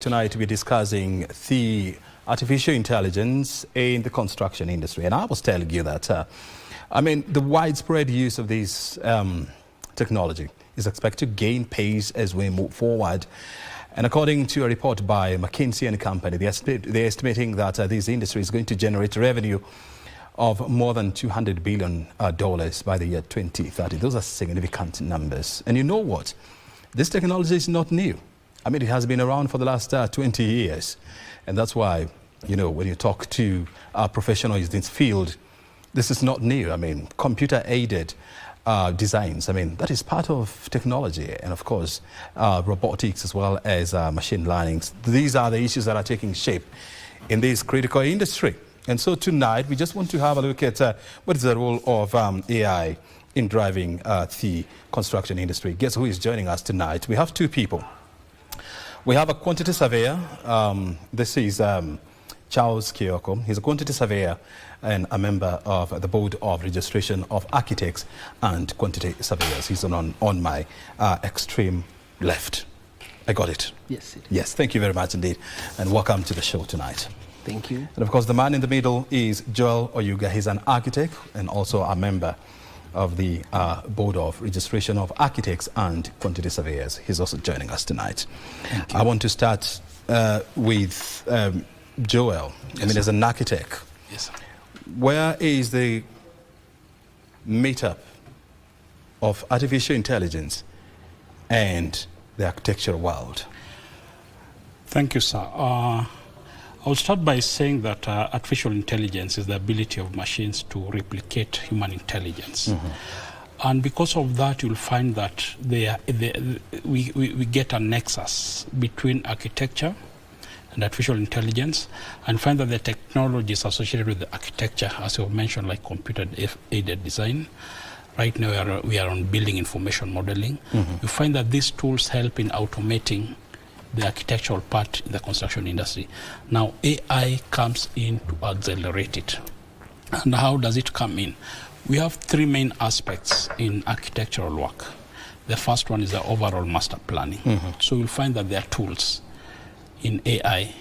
Tonight we're discussing the artificial intelligence in the construction industry, and I was telling you that the widespread use of this technology is expected to gain pace as we move forward. And according to a report by McKinsey and Company, they're estimating that this industry is going to generate revenue of more than $200 billion by the year 2030. Those are significant numbers. And you know what? This technology is not new. It has been around for the last 20 years. And that's why, when you talk to professionals in this field, this is not new. Computer-aided designs, that is part of technology. And of course, robotics as well as machine learning. These are the issues that are taking shape in this critical industry. And so tonight, we just want to have a look at what is the role of AI in driving the construction industry. Guess who is joining us tonight? We have two people. We have a quantity surveyor. This is Charles Kioko. He's a quantity surveyor and a member of the Board of Registration of Architects and Quantity Surveyors. He's on my extreme left. I got it? Yes. Yes, thank you very much indeed. And welcome to the show tonight. Thank you. And of course, the man in the middle is Joel Oyuga. He's an architect and also a member of the Board of Registration of Architects and Quantity Surveyors. He's also joining us tonight. I want to start with Joel. Yes, as an architect, yes, where is the meetup of artificial intelligence and the architectural world? Thank you, sir. I'll start by saying that artificial intelligence is the ability of machines to replicate human intelligence. And because of that, you'll find that we get a nexus between architecture and artificial intelligence, and find that the technologies associated with the architecture, as you mentioned, like computer-aided design. Right now, we are on building information modeling. You find that these tools help in automating the architectural part in the construction industry. Now, AI comes in to accelerate it. And how does it come in? We have three main aspects in architectural work. The first one is the overall master planning. So you'll find that there are tools in AI,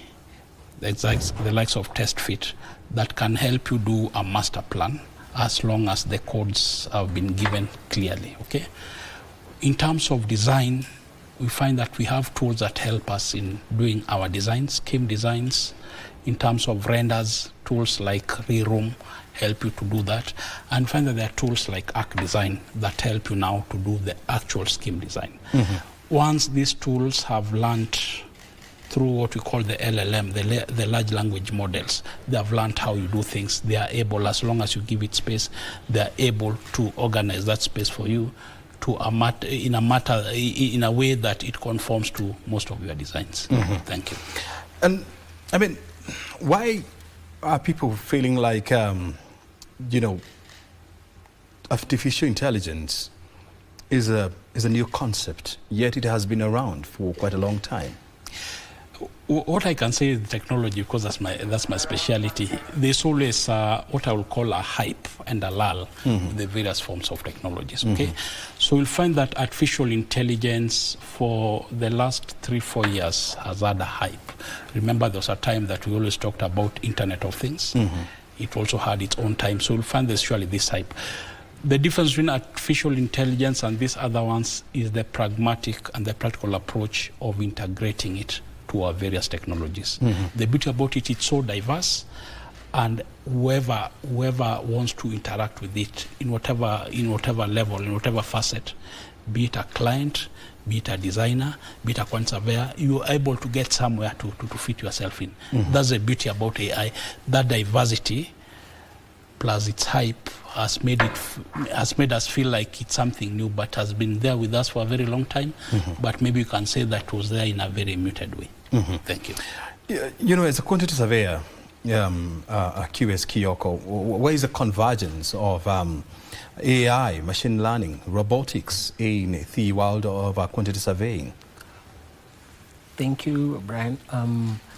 the likes of test fit, that can help you do a master plan as long as the codes have been given clearly, okay? In terms of design, we find that we have tools that help us in doing our designs, scheme designs. In terms of renders, tools like Reroom help you to do that. And find that there are tools like Arc Design that help you now to do the actual scheme design. Once these tools have learned through what we call the LLM, the large language models, they have learned how you do things. They are able, as long as you give it space, they are able to organize that space for you to in a way that it conforms to most of your designs. Thank you. And why are people feeling like artificial intelligence is a new concept, yet it has been around for quite a long time? What I can say is technology, because that's my speciality. There's always what I will call a hype and a lull with the various forms of technologies, okay? So you'll find that artificial intelligence for the last 3-4 years has had a hype. Remember, there was a time that we always talked about Internet of Things. It also had its own time. So you'll find there's surely this hype. The difference between artificial intelligence and these other ones is the pragmatic and the practical approach of integrating it to our various technologies. The beauty about it, it's so diverse, and whoever wants to interact with it in whatever level, in whatever facet, be it a client, be it a designer, be it a quantity surveyor, you're able to get somewhere to fit yourself in. That's the beauty about AI. That diversity plus its hype has made us feel like it's something new, but has been there with us for a very long time. But maybe you can say that it was there in a very muted way. Thank you. As a quantity surveyor, QS Kioko, where is the convergence of AI, machine learning, robotics in the world of quantity surveying? Thank you, Brian.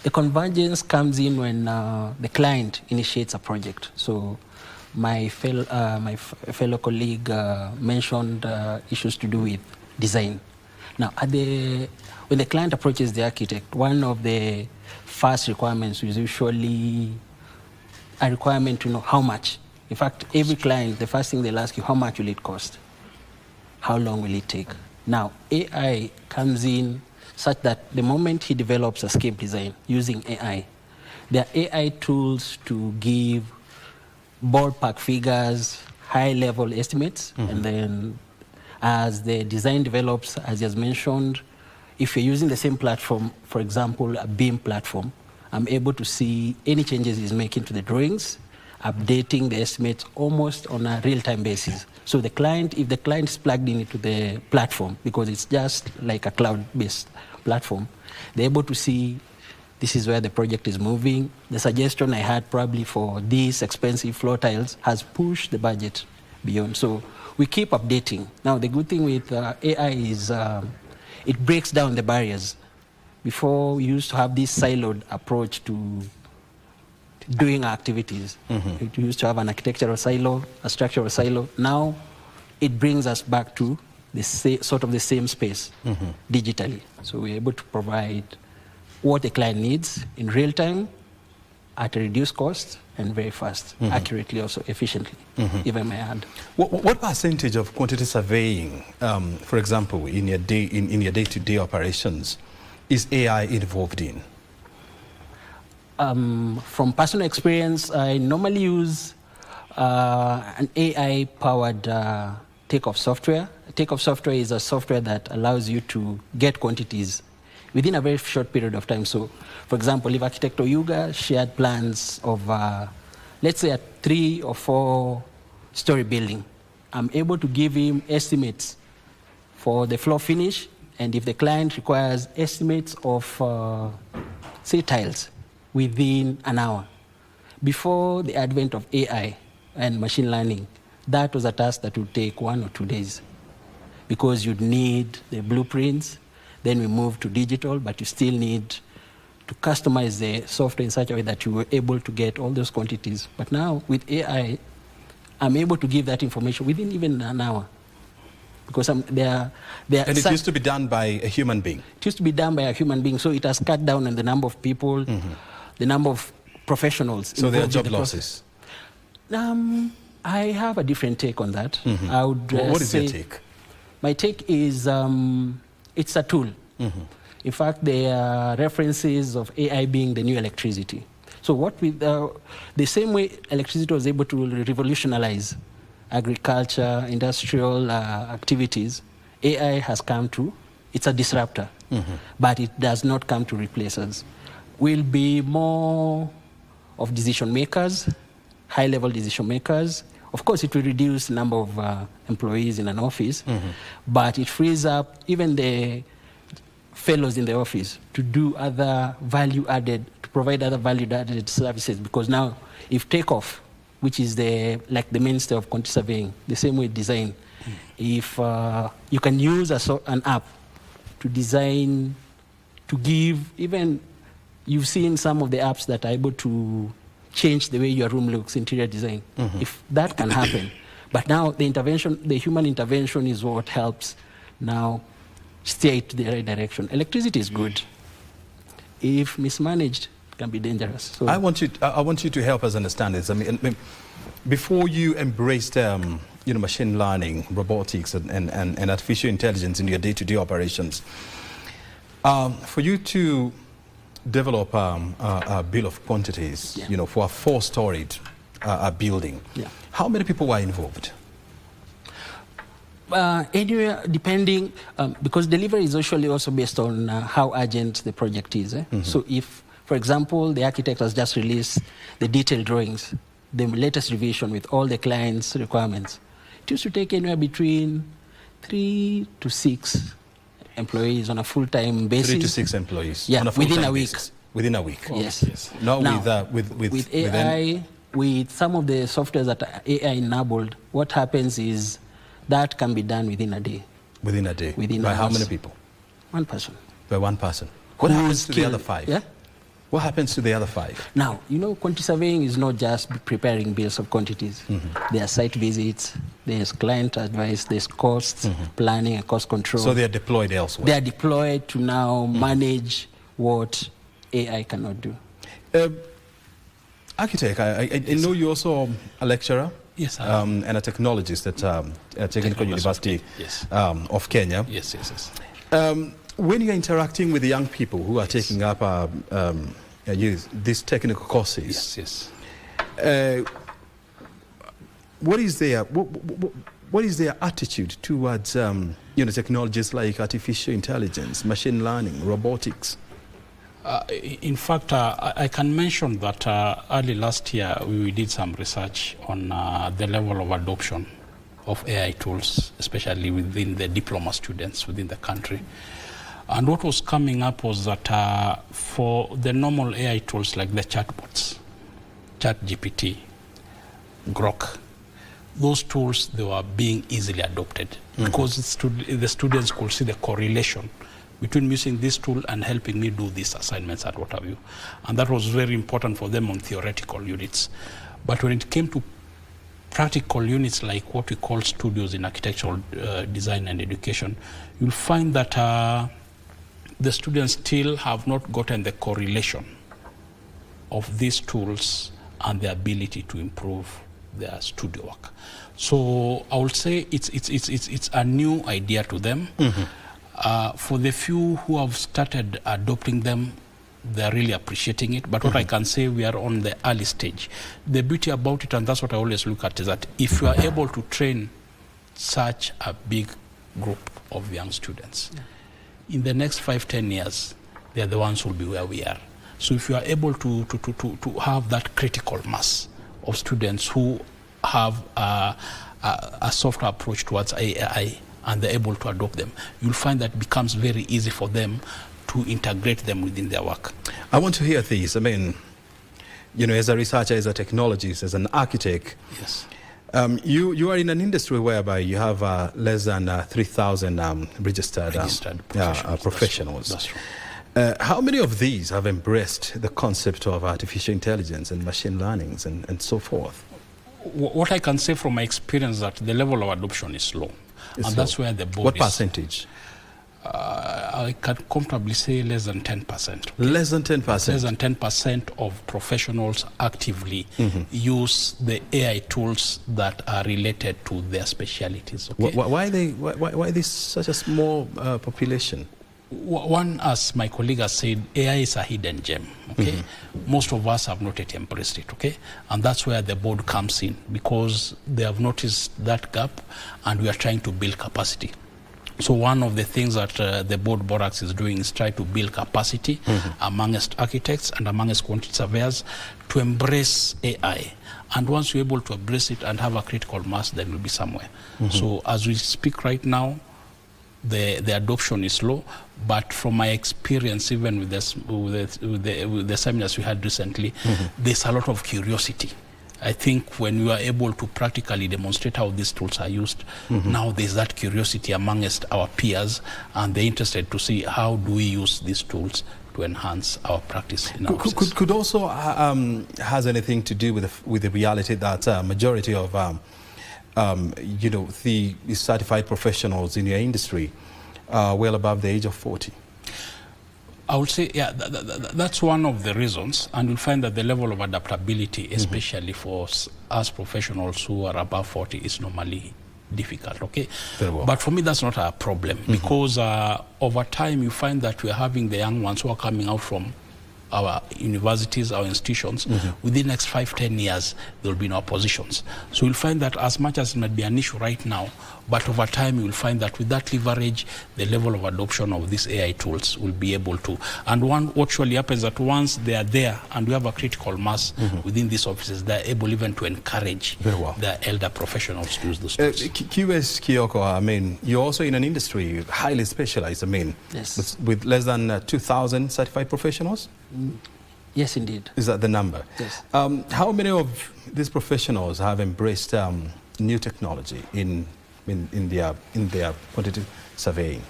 The convergence comes in when the client initiates a project. So my fellow colleague mentioned issues to do with design. Now, when the client approaches the architect, one of the first requirements is usually a requirement to know how much. In fact, every client, the first thing they'll ask you, how much will it cost? How long will it take? Now, AI comes in such that the moment he develops a scheme design using AI, there are AI tools to give ballpark figures, high-level estimates, and then as the design develops, as he has mentioned, if you're using the same platform, for example, a BIM platform, I'm able to see any changes he's making to the drawings, updating the estimates almost on a real-time basis. So the client, if the client is plugged into the platform, because it's just like a cloud-based platform, they're able to see this is where the project is moving. The suggestion I had probably for these expensive floor tiles has pushed the budget beyond. So we keep updating. Now, the good thing with AI is it breaks down the barriers. Before, we used to have this siloed approach to doing activities. It used to have an architectural silo, a structural silo. Now, it brings us back to the sort of the same space digitally. So we're able to provide what the client needs in real time at a reduced cost and very fast, accurately, also efficiently, if I may add. What percentage of quantity surveying, for example, in your day-to-day operations, is AI involved in? From personal experience, I normally use an AI-powered takeoff software. Takeoff software is a software that allows you to get quantities within a very short period of time. So, for example, if architect Oyuga shared plans of, let's say, a 3 or 4 story building, I'm able to give him estimates for the floor finish, and if the client requires estimates of, say, tiles, within an hour. Before the advent of AI and machine learning, that was a task that would take 1 or 2 days, because you'd need the blueprints. Then we moved to digital, but you still need to customize the software in such a way that you were able to get all those quantities. But now, with AI, I'm able to give that information within even an hour. Because there and it used to be done by a human being? It used to be done by a human being, so it has cut down on the number of people, the number of professionals. So there are job losses? I have a different take on that. I would what is your take? My take is it's a tool. In fact, there are references of AI being the new electricity. So what with the same way electricity was able to revolutionize agriculture, industrial activities, AI has come to, it's a disruptor, but it does not come to replace us. We'll be more of decision makers, high-level decision makers. Of course, it will reduce the number of employees in an office, but it frees up even the fellows in the office to do other value-added, to provide other value-added services. Because now, if takeoff, which is the mainstay of quantity surveying, the same way design, if you can use an app to design, to give, even you've seen some of the apps that are able to change the way your room looks, interior design. If that can happen. But now the intervention, the human intervention is what helps now steer it to the right direction. Electricity is good. If mismanaged, it can be dangerous. So I want you to help us understand this. I mean, before you embraced machine learning, robotics, and artificial intelligence in your day-to-day operations, for you to develop a bill of quantities, for a 4-storied building, how many people were involved? Anywhere, depending, because delivery is usually also based on how urgent the project is. So if, for example, the architect has just released the detailed drawings, the latest revision with all the client's requirements, it used to take anywhere between 3 to 6 employees on a full-time basis. 3 to 6 employees. Yeah, on a within a week. Basis. Within a week. Yes. Now, with AI, with some of the softwares that are AI enabled, what happens is that can be done within a day. Within a day. Within by hours. how many people? 1 person. By 1 person. What happens to the other 5? Yeah? What happens to the other 5? Now, quantity surveying is not just preparing bills of quantities. There are site visits, there's client advice, there's costs, planning and cost control. So they are deployed elsewhere? They are deployed to now manage what AI cannot do. Architect, I know you're also a lecturer. Yes, and a technologist at Technical University of Kenya. Yes, yes, yes. When you're interacting with the young people who are taking up these technical courses, yes. What is their attitude towards technologies like artificial intelligence, machine learning, robotics? In fact, I can mention that early last year we did some research on the level of adoption of AI tools, especially within the diploma students within the country. And what was coming up was that for the normal AI tools like the chatbots, ChatGPT, Grok, those tools, they were being easily adopted because the students could see the correlation between using this tool and helping me do these assignments and what have you. And that was very important for them on theoretical units. But when it came to practical units like what we call studios in architectural design and education, you'll find that the students still have not gotten the correlation of these tools and the ability to improve their studio work. So I would say it's a new idea to them. For the few who have started adopting them, they're really appreciating it. But what I can say, we are on the early stage. The beauty about it, and that's what I always look at, is that if you are able to train such a big group of young students, in the next 5-10 years, they're the ones who will be where we are. So if you are able to have that critical mass of students who have a softer approach towards AI, and they're able to adopt them, you'll find that it becomes very easy for them to integrate them within their work. I want to hear this. I mean, as a researcher, as a technologist, as an architect, yes. You are in an industry whereby you have less than 3,000 registered professionals. That's true. How many of these have embraced the concept of artificial intelligence and machine learning and so forth? What I can say from my experience is that the level of adoption is low. That's where the board What percentage? I can comfortably say less than 10%. Okay? Less than 10%? Less than 10% of professionals actively use the AI tools that are related to their specialities. Okay? Why is this such a small population? One, as my colleague has said, AI is a hidden gem. Okay, most of us have not yet embraced it. Okay, and that's where the board comes in, because they have noticed that gap, and we are trying to build capacity. So one of the things that the board Borax is doing is try to build capacity amongst architects and amongst quantity surveyors to embrace AI. And once you're able to embrace it and have a critical mass, then we'll be somewhere. So as we speak right now, the adoption is low, but from my experience, even with the seminars we had recently, there's a lot of curiosity. I think when you are able to practically demonstrate how these tools are used, now there's that curiosity amongst our peers, and they're interested to see how do we use these tools to enhance our practice in our could also has anything to do with the reality that majority of the certified professionals in your industry are well above the age of 40? I would say, yeah, that's one of the reasons, and you'll find that the level of adaptability, especially for us professionals who are above 40, is normally difficult, okay? Very well. But for me, that's not a problem, because over time, you find that we're having the young ones who are coming out from our universities, our institutions. Within the next 5-10 years, there will be no positions. So you'll find that as much as it might be an issue right now, but over time you'll find that with that leverage, the level of adoption of these AI tools will be able to. And what surely happens that once they are there and we have a critical mass within these offices, they're able even to encourage the elder professionals to use those tools. QS Kioko, I mean, you're also in an industry highly specialized, I mean, yes, with less than 2,000 certified professionals? Yes, indeed. Is that the number? Yes. How many of these professionals have embraced new technology in their quantitative surveying?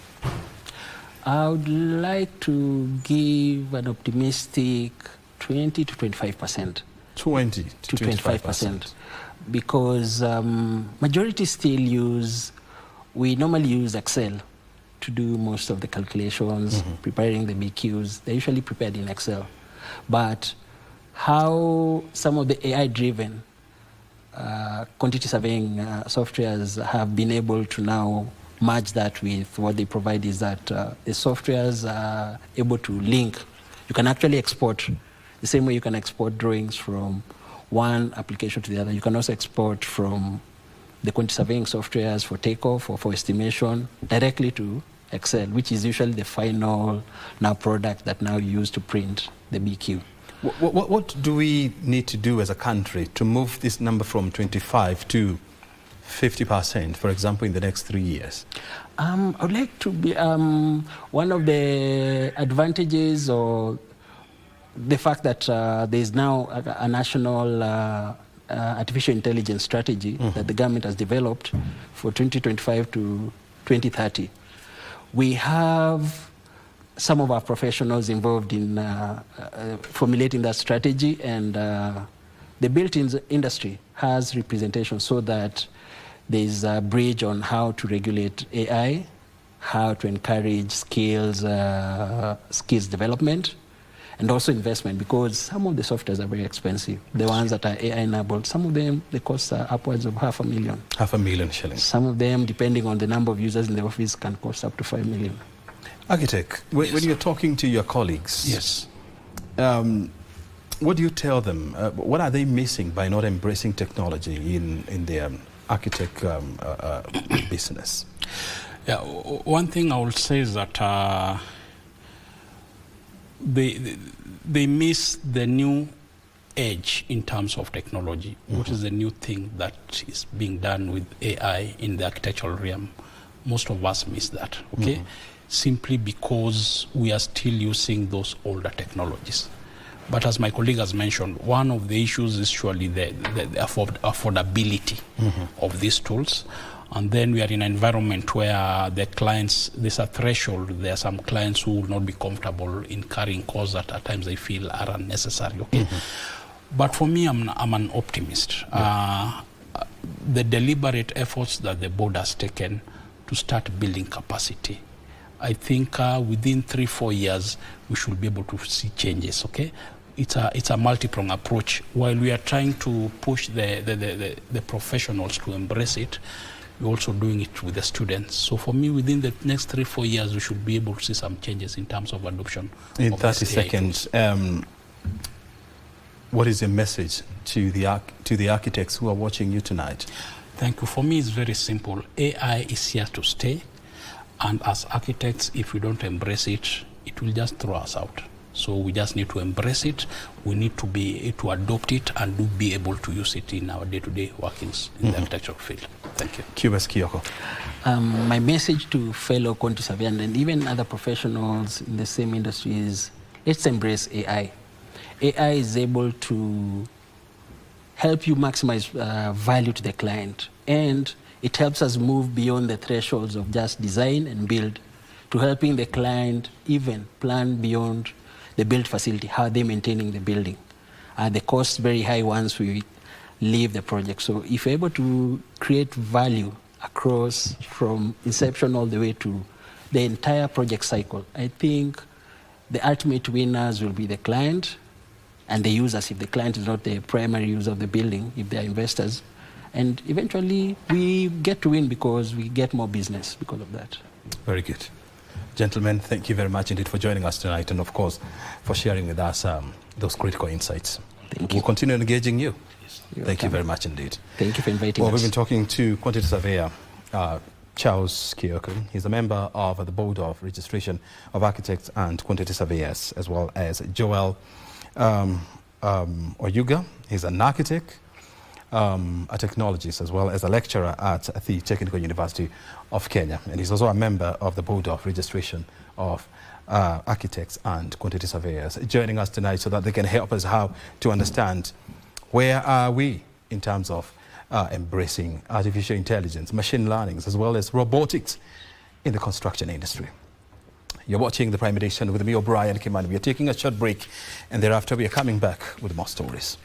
I would like to give an optimistic 20 to 25%. 20 to 25%. Because majority still we normally use Excel to do most of the calculations, preparing the BQs. They're usually prepared in Excel. But how some of the AI-driven quantity surveying softwares have been able to now merge that with what they provide is that the softwares are able to link. You can actually export the same way you can export drawings from one application to the other. You can also export from the quantity surveying softwares for takeoff or for estimation directly to Excel, which is usually the final now product that now you use to print the BQ. What do we need to do as a country to move this number from 25 to 50%, for example, in the next 3 years? I would like to be one of the advantages or the fact that there is now a national artificial intelligence strategy that the government has developed for 2025 to 2030. We have some of our professionals involved in formulating that strategy, and the built-in industry has representation so that there is a bridge on how to regulate AI, how to encourage skills development, and also investment, because some of the softwares are very expensive. The ones that are AI-enabled, some of them, the costs are upwards of $500,000. $500,000 shillings. Some of them, depending on the number of users in the office, can cost up to $5 million. Architect, when you're talking to your colleagues, Yes. What do you tell them? What are they missing by not embracing technology in their architect business? Yeah, one thing I will say is that they miss the new edge in terms of technology. What is the new thing that is being done with AI in the architectural realm? Most of us miss that, okay? Simply because we are still using those older technologies. But as my colleague has mentioned, one of the issues is surely the affordability of these tools. And then we are in an environment where the clients, there's a threshold. There are some clients who will not be comfortable in carrying costs that at times they feel are unnecessary. Okay, but for me, I'm an optimist. The deliberate efforts that the board has taken to start building capacity, I think within 3-4 years we should be able to see changes. Okay. It's a multi-pronged approach. While we are trying to push the professionals to embrace it, we're also doing it with the students. So for me, within the next 3-4 years, we should be able to see some changes in terms of adoption. In 30 seconds, what is your message to the architects who are watching you tonight? Thank you. For me, it's very simple. AI is here to stay. And as architects, if we don't embrace it, it will just throw us out. So we just need to embrace it. We need to be to adopt it and be able to use it in our day-to-day workings in the architectural field. Thank you. QS Kiyoko. My message to fellow quantity surveyors and even other professionals in the same industry is, let's embrace AI. AI is able to help you maximize value to the client, and it helps us move beyond the thresholds of just design and build to helping the client even plan beyond the built facility, how they're maintaining the building. The costs very high once we leave the project. So if you're able to create value across from inception all the way to the entire project cycle, I think the ultimate winners will be the client and the users, if the client is not the primary user of the building, if they're investors. And eventually we get to win because we get more business because of that. Very good. Gentlemen, thank you very much indeed for joining us tonight, and of course for sharing with us those critical insights. Thank you. We'll continue engaging you. You're Thank you welcome. very much indeed. Thank you for inviting Well, us. we've been talking to quantity surveyor Charles Kiyoko. He's a member of the Board of Registration of Architects and Quantity Surveyors, as well as Joel Oyuga. He's an architect, a technologist, as well as a lecturer at the Technical University of Kenya. And he's also a member of the Board of Registration of Architects and Quantity Surveyors, joining us tonight so that they can help us how to understand where are we in terms of embracing artificial intelligence, machine learning, as well as robotics in the construction industry. You're watching the Prime Edition with me, O'Brien Kimani. We are taking a short break, and thereafter we are coming back with more stories.